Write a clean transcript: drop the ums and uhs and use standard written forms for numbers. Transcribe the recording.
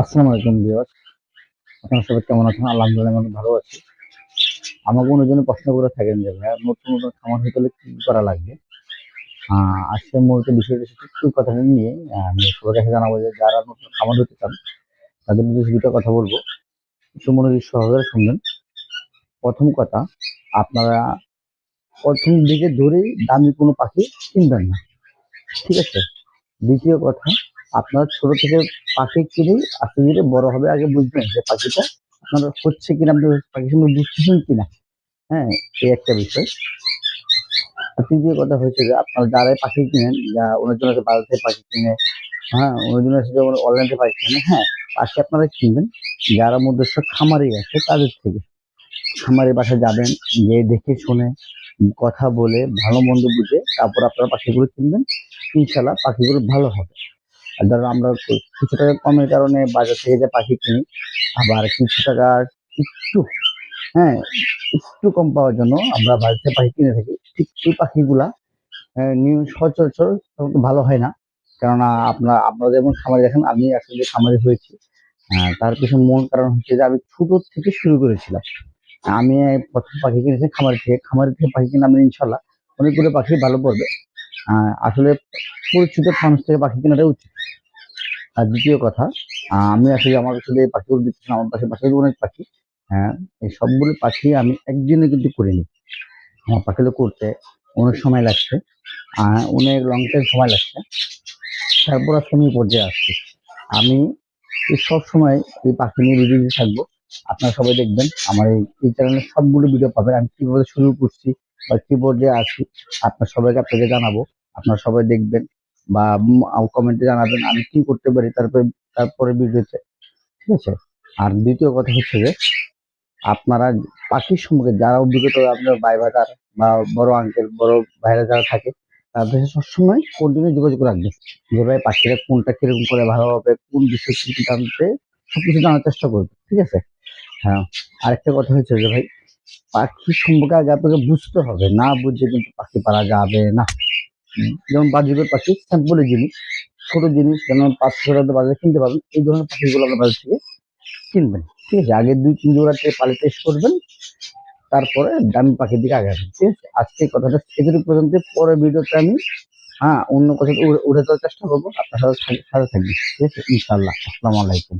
আসসালামু আলাইকুম ভিউয়ার্স, আপনারা সবাই কেমন আছেন? আলহামদুলিল্লাহ আমি ভালো আছি। আমাকে অনেকজনে প্রশ্ন করে থাকেন যে ভাইয়া নতুন খামার হতে হলে কি করা লাগবে? আজকে মূলত বিষয়টা একটু কথাটা নিয়ে আমি সবার কাছে জানাবো যে যারা নতুন খামার হতে চান তাদের উদ্দেশ্যে দুটো কথা বলবো। একটু মনোযোগ সহকারে শুনবেন। প্রথম কথা, আপনারা প্রথম দিকে ধরেই দামি কোনো পাখি কিনবেন না। ঠিক আছে? দ্বিতীয় কথা, আপনার ছোট থেকে পাখি কিনেই আস্তে ধীরে বড় হবে আগে বুঝবেন যে পাখিটা আপনার হচ্ছে কিনা, আপনি পাখির সঙ্গে বুঝতেছেন কিনা। হ্যাঁ, এই একটা বিষয়। আর তৃতীয় কথা হচ্ছে যে আপনারা যারাই পাখি কিনেন, অনেকজন আছে বাজার থেকে পাখি কিনে, হ্যাঁ, অনেকজন আছে যেমন অনলাইন থেকে পাখি কিনে, হ্যাঁ, পাখি আপনারা কিনবেন যারা মধ্যস্থ খামারি আছে তাদের থেকে। খামারের বাসায় যাবেন, গিয়ে দেখে শুনে কথা বলে ভালো মন্দ বুঝে তারপর আপনারা পাখিগুলো কিনবেন। ইনশাল্লাহ পাখিগুলো ভালো হবে। আর ধরো আমরা কিছু টাকা কমের কারণে বাজার থেকে যে পাখি কিনি, আবার কিছু টাকা একটু, হ্যাঁ, একটু কম পাওয়ার জন্য আমরা বাজার থেকে পাখি কিনে থাকি। ঠিক এই পাখিগুলা সচরাচর তেমন ভালো হয় না। কেননা আপনারা যেমন খামারে দেখেন, আমি আসলে খামারে হয়েছি। তার পেছনে মূল কারণ হচ্ছে যে আমি ছোট থেকে শুরু করেছিলাম। আমি প্রথম পাখি কিনেছি খামার থেকে। খামার থেকে পাখি কিনে আমি ইনশাল্লাহ অনেকগুলো পাখি ভালো পড়বে। আসলে পরিচিত মানুষ থেকে পাখি কেনাটা উচিত। আর দ্বিতীয় কথা, আমি আসলে আমার শুধু এই পাখিগুলো দিচ্ছি না, আমার পাশে অনেক পাখি। হ্যাঁ, এই সবগুলো পাখি আমি একদিনে কিন্তু করিনি। আমার পাখিগুলো করতে অনেক সময় লাগছে। অনেক লং টাইম সময় লাগছে। তারপর আজকে আমি এই পর্যায়ে আসছি। আমি সবসময় এই পাখি নিয়ে ভিডিও দিতে থাকবো। আপনারা সবাই দেখবেন আমার এই চ্যানেলে সবগুলো ভিডিও পাবেন। আমি কিভাবে শুরু করছি বা কি পর্যায়ে আছি আপনাকে জানাবো। আপনারা সবাই দেখবেন বা কমেন্টে জানাবেন আমি কি করতে পারি তারপরে ভিডিওতে। ঠিক আছে? আর দ্বিতীয় কথা হচ্ছে যে আপনারা পাখির সম্পর্কে যারা অভিজ্ঞতা, আপনার ভাই ভাতার বা বড় আঙ্কেল বড় ভাইরা যারা থাকে তাদের সাথে সবসময় কন্টিনিউ যোগাযোগ রাখবেন যে ভাই পাখিরা কোনটা কিরকম করে ভালো হবে, কোন বিষয় কি জানতে, সবকিছু জানার চেষ্টা করবে। ঠিক আছে? হ্যাঁ, আরেকটা কথা হচ্ছে যে ভাই পাখি সম্পর্কে আগে আপনাকে বুঝতে হবে, না বুঝে কিন্তু পাখি পালা যাবে না। যেমন বাজিগর পাখি স্যাম্পলের জিনিস, ছোট জিনিস, যেমন 500 টাকা বাজারে কিনতে পারবেন, এই ধরনের পাখিগুলো আপনার বাজার থেকে কিনবেন। ঠিক আছে? আগে 2-3 জোড়া পালে টেস্ট করবেন, তারপরে দামি পাখির দিকে আগাবেন। ঠিক আছে? আজকে কথাটা এতটুকু পর্যন্ত। পরের ভিডিওতে আমি অন্য কথা উড়ে যাওয়ার চেষ্টা করবো। আপনার সাথে থাকবেন। ঠিক আছে? ইনশাআল্লাহ। আসসালামু আলাইকুম।